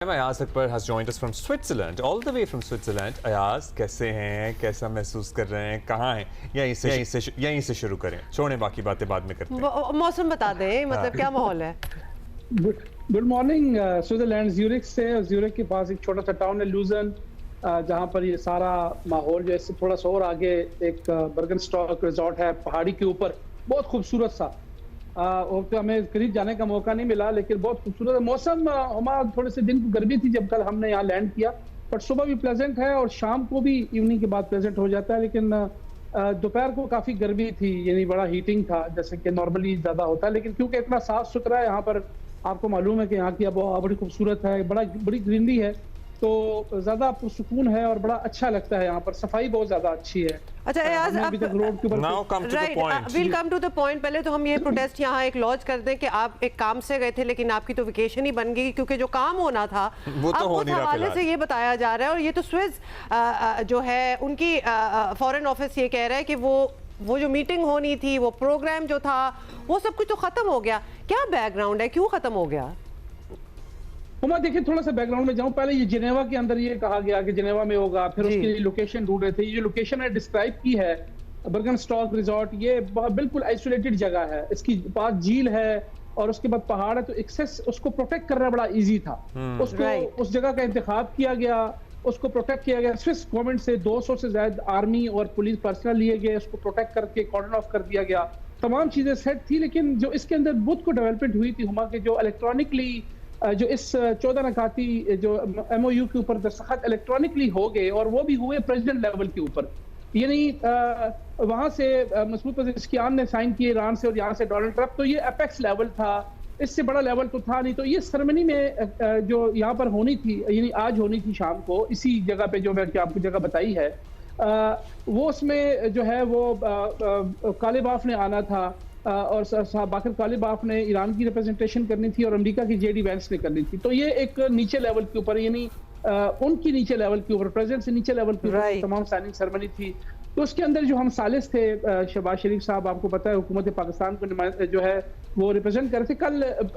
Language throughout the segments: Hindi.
Ayaz Akbar has joined us from Switzerland, all the way from Switzerland. Ayaz, कैसे हैं? कैसा महसूस कर रहे हैं? कहाँ हैं? यहीं से शुरू करें, छोड़ें बाकी बातें बाद में करते हैं। मौसम बता दें, मतलब क्या माहौल है? Good morning. स्विट्जरलैंड ज्यूरिख से, ज्यूरिख के पास एक छोटा सा टाउन है लूजन, जहाँ पर ये सारा माहौल जो है थोड़ा सा और आगे एक बर्गनस्टॉक रिजॉर्ट है पहाड़ी के ऊपर, बहुत खूबसूरत सा। तो हमें करीब जाने का मौका नहीं मिला, लेकिन बहुत खूबसूरत है मौसम। हमारा थोड़े से दिन को गर्मी थी जब कल हमने यहाँ लैंड किया, बट सुबह भी प्लेजेंट है और शाम को भी इवनिंग के बाद प्लेजेंट हो जाता है। लेकिन दोपहर को काफ़ी गर्मी थी, यानी बड़ा हीटिंग था जैसे कि नॉर्मली ज़्यादा होता है। लेकिन क्योंकि इतना साफ सुथरा है यहाँ पर, आपको मालूम है कि यहाँ की आबोहवा बड़ी खूबसूरत है, बड़ी ग्रीनरी है, तो ज़्यादा सुकून है और बड़ा अच्छा लगता है। यहाँ पर सफाई बहुत ज़्यादा अच्छी है। अच्छा यार, Now come to the point. We'll come to the point। पहले तो हम ये प्रोटेस्ट यहाँ एक लॉन्च कर दें कि आप एक काम से गए थे लेकिन आपकी तो वेकेशन ही बन गई, क्योंकि जो काम होना था वो तो उस हवाले से ये बताया जा रहा है। और ये तो स्विस जो है उनकी फॉरेन ऑफिस ये कह रहा है कि वो जो मीटिंग होनी थी, वो प्रोग्राम जो था, वो सब कुछ तो खत्म हो गया। क्या बैकग्राउंड है, क्यों खत्म हो गया? मैं देखिए थोड़ा सा बैकग्राउंड में जाऊं। पहले ये जिनेवा के अंदर ये कहा गया कि जिनेवा में होगा, फिर उसके लिए लोकेशन ढूंढ रहे थे। ये जो लोकेशन है डिस्क्राइब की है बर्गनस्टॉक रिजॉर्ट, ये बिल्कुल आइसोलेटेड जगह है, इसकी पास झील है और उसके बाद पहाड़ है, तो एक्सेस उसको प्रोटेक्ट करना बड़ा इजी था। उसको उस जगह का इंतखाब किया गया, उसको प्रोटेक्ट किया गया। स्विस गवर्नमेंट से 200 से ज्यादा आर्मी और पुलिस पर्सनल लिए गए, उसको प्रोटेक्ट करके कॉर्डन ऑफ कर दिया गया। तमाम चीजें सेट थी, लेकिन जो इसके अंदर बुध को डेवलपमेंट हुई थी हुमा के, जो इलेक्ट्रॉनिकली जो इस 14 नकाती जो MOU के ऊपर दस्तखत इलेक्ट्रॉनिकली हो गए, और वो भी हुए प्रेसिडेंट लेवल के ऊपर, यानी वहां से मसूद पज़ेश्कियान ने साइन किए ईरान से और यहाँ से डोनाल्ड ट्रंप, तो ये एपेक्स लेवल था, इससे बड़ा लेवल तो था नहीं। तो ये सेरेमनी में जो यहाँ पर होनी थी, यानी आज होनी थी शाम को इसी जगह पे जो मैंने आपको जगह बताई है, वो उसमें जो है वो कालिबाफ ने आना था और बाकर कालिबाफ ने ईरान की रिप्रेजेंटेशन करनी थी और अमेरिका की JD वैंस ने करनी थी। तो ये एक नीचे लेवल के ऊपर, यानी उनकी नीचे लेवल के ऊपर, प्रेसिडेंट से नीचे लेवल के ऊपर तमाम साइनिंग सेरेमनी थी। तो उसके अंदर जो हम सालिस थे, शहबाज शरीफ साहब, आपको पता है हुकूमत पाकिस्तान को जो है वो रिप्रेजेंट कर रहे थे। कल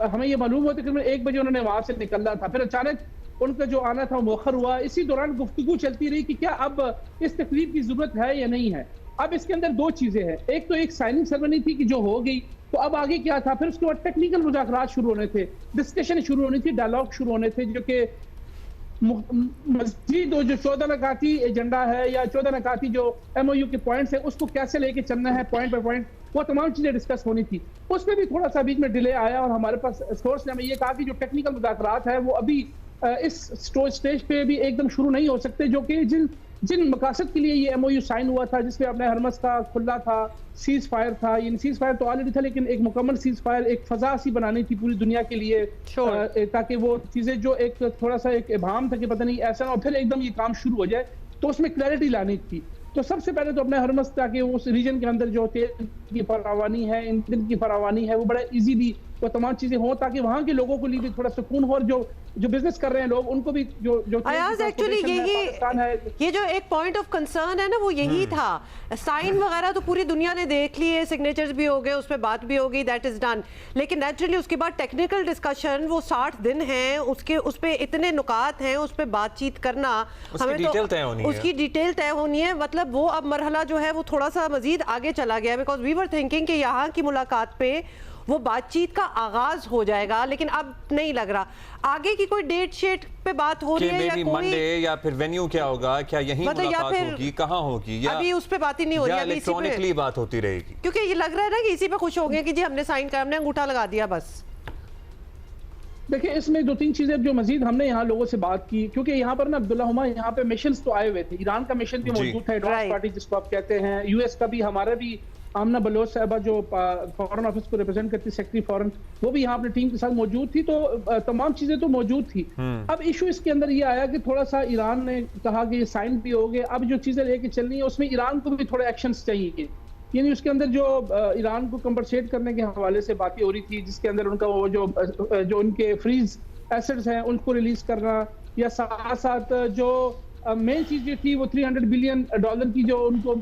हमें ये मालूम हुआ तकरीबन 1 बजे उन्होंने वहां से निकलना था, फिर अचानक उनका जो आना था मौखर हुआ। इसी दौरान गुफ्तगू चलती रही कि क्या अब इस तकरीब की जरूरत है या नहीं है। अब इसके अंदर दो चीजें हैं, एक तो एक साइनिंग सेरेमनी थी कि जो हो गई, तो अब आगे क्या था? फिर उसके बाद टेक्निकल मुज़ाकरात शुरू होने थे, डिस्कशन शुरू होनी थी, डायलॉग शुरू होने थे, जो कि मजीद जो 14 नकाती एजेंडा है या 14 नकाती जो MOU के पॉइंट्स है, उसको कैसे लेके चलना है पॉइंट बाय पॉइंट, वो तमाम चीजें डिस्कस होनी थी। उसमें भी थोड़ा सा बीच में डिले आया और हमारे पास सोर्स ने हमें ये कहा कि जो टेक्निकल मुज़ाकरात है वो अभी इस स्टेज पे भी एकदम शुरू नहीं हो सकते, जो कि जिन मकासद के लिए ये MOU साइन हुआ था, जिसमें अपने हरमस का खुला था, सीज फायर था। ये सीज फायर तो ऑलरेडी था, लेकिन एक मुकम्मल सीज फायर, एक फजा सी बनानी थी पूरी दुनिया के लिए, ताकि वो चीजें जो एक थोड़ा सा एक इबाम था कि पता नहीं ऐसा ना हो फिर एकदम ये काम शुरू हो जाए, तो उसमें क्लैरिटी लानी थी। तो सबसे पहले तो अपने हरमस, ताकि उस रीजन के अंदर जो तेल की फरावानी है, ईंधन की फरावानी है, वो बड़ा इजीली वो तमाम चीजें हो, ताकि वहां के लोगों को लिए भी थोड़ा सुकून हो, और जो बिजनेस कर रहे हैं लोग उनको भी जो एक्चुअली ये जो एक पॉइंट ऑफ कंसर्न है ना, वो यही था। साइन वगैरह तो पूरी दुनिया ने देख लिए, सिग्नेचर्स भी हो गए, उस पर बात भी हो गई, दैट इज डन। लेकिन नेचुरली उसके बाद टेक्निकल डिस्कशन, वो 60 दिन हैं, उस पर इतने नुकात हैं, उस पर बातचीत करना, हमें तो उसकी डिटेल तय होनी है। मतलब वो अब मरहला जो है वो थोड़ा सा मजीद आगे चला गया, बिकॉज वी वर थिंकिंग कि यहाँ की मुलाकात पे वो बातचीत का आगाज हो जाएगा, लेकिन अब नहीं लग रहा। आगे की कोई डेट शेट पे बात हो रही है या कोई मंडे, या फिर वेन्यू क्या होगा, क्या यही मतलब मुलाकात होगी, कहाँ होगी, या अभी उस पे बात ही नहीं हो रही है, इलेक्ट्रॉनिकली बात होती रहेगी? क्योंकि ये लग रहा है ना कि इसी पे खुश हो गए कि जी हमने साइन कर, हमने अंगूठा लगा दिया बस। देखिए इसमें 2-3 चीजें जो मजीद हमने यहाँ लोगों से बात की, क्योंकि यहाँ पर ना अब्दुल्ला हुमा यहाँ पे मिशंस तो आए हुए थे। ईरान का मिशन भी मौजूद था, एडवांस पार्टी जिसको आप कहते हैं, US का भी, हमारा भी आमना बलोच साहबा जो फॉरेन ऑफिस को रिप्रेजेंट करती, सेक्रेटरी फॉरेन, वो भी यहाँ अपनी टीम के साथ मौजूद थी। तो तमाम चीजें तो मौजूद थी। अब इशू इसके अंदर ये आया कि थोड़ा सा ईरान ने कहा कि ये साइन भी हो गए, अब जो चीजें लेके चलनी है उसमें ईरान को भी थोड़े एक्शंस चाहिए, यानी उसके अंदर जो ईरान को कंपनसेट करने के हवाले से बातें हो रही थी, जिसके अंदर उनका वो जो उनके फ्रीज एसेट्स हैं उनको रिलीज करना, या साथ साथ जो मेन चीज जो थी वो $300 बिलियन की जो उनको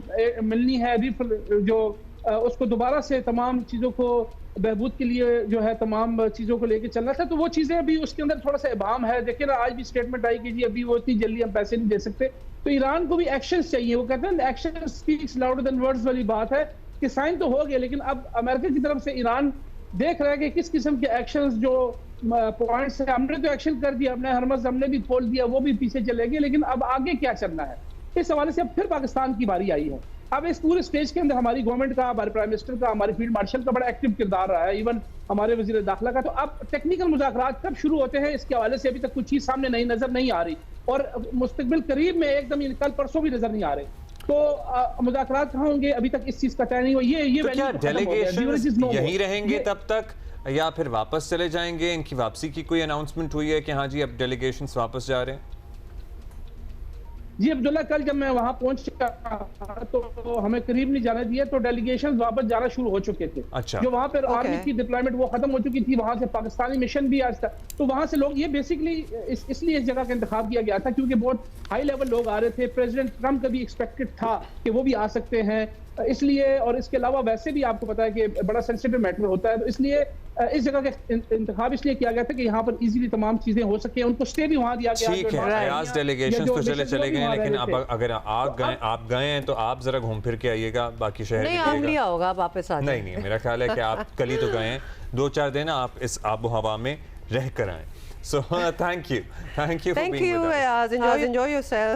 मिलनी है, जो उसको दोबारा से तमाम चीज़ों को बहबूद के लिए जो है तमाम चीज़ों को लेके चलना था, तो वो चीज़ें अभी उसके अंदर थोड़ा सा इबाम है। देखिए ना, आज भी स्टेटमेंट आई कि जी अभी वो इतनी जल्दी हम पैसे नहीं दे सकते, तो ईरान को भी एक्शंस चाहिए। वो कहते हैं action speaks louder than words वाली बात है कि साइन तो हो गया, लेकिन अब अमेरिका की तरफ से ईरान देख रहा है कि किस किस्म के एक्शंस जो पॉइंट्स है। हमने तो एक्शन कर दिया, हमने हरमज हमने भी खोल दिया, वो भी पीछे चले गए, लेकिन अब आगे क्या चलना है, इस हवाले से अब फिर पाकिस्तान की बारी आई है। अब इस पूरे स्टेज के अंदर हमारी गवर्नमेंट का, हमारे प्राइम मिनिस्टर का, हमारे फील्ड मार्शल का बड़ा एक्टिव किरदार रहा है, इवन हमारे वजीर दाखिला का। तो अब टेक्निकल मुज़ाकरात कब शुरू होते हैं, इसके हवाले से अभी तक कुछ चीज़ सामने नजर नहीं आ रही, और मुस्तकबिल करीब में एकदम कल परसों भी नजर नहीं आ रहे। तो मुज़ाकरात कहाँ होंगे, अभी तक इस चीज़ का तय नहीं हुआ। ये तो क्या डेलीगेशन यहीं रहेंगे ये तब तक, या फिर वापस चले जाएंगे? इनकी वापसी की कोई अनाउंसमेंट हुई है कि हाँ जी अब डेलीगेशंस वापस जा रहे हैं? जी अब्दुल्ला, कल जब मैं वहां पहुंचा तो हमें करीब नहीं जाने दिया, तो डेलीगेशन वापस जाना शुरू हो चुके थे। अच्छा। जो वहां पर आर्मी की डिप्लॉयमेंट वो खत्म हो चुकी थी, वहां से पाकिस्तानी मिशन भी आज तक, तो वहां से लोग, ये बेसिकली इसलिए इस जगह का इंतखाब किया गया था क्योंकि बहुत हाई लेवल लोग आ रहे थे। प्रेसिडेंट ट्रंप का भी एक्सपेक्टेड था कि वो भी आ सकते हैं, इसलिए, और इसके अलावा वैसे भी आपको पता है कि बड़ा सेंसिटिव मैटर होता है, तो इसलिए इस जगह का इंतखाब इसलिए किया गया था कि यहाँ पर इजीली तमाम चीजें हो सके। उनको स्टे भी वहां दिया गया। ठीक है, अयाज डेलीगेशंस तो चले गए, लेकिन अब अगर आप गए हैं तो आप जरा घूम फिर के आइएगा, बाकी शहर नहीं आप लिया होगा वापस आ नहीं, मेरा ख्याल है कि आप कल ही तो गए हैं, 2-4 दिन आप इस आबो हवा में रह कर आए। So thank you Thank you, Ayaz. Enjoy yourself.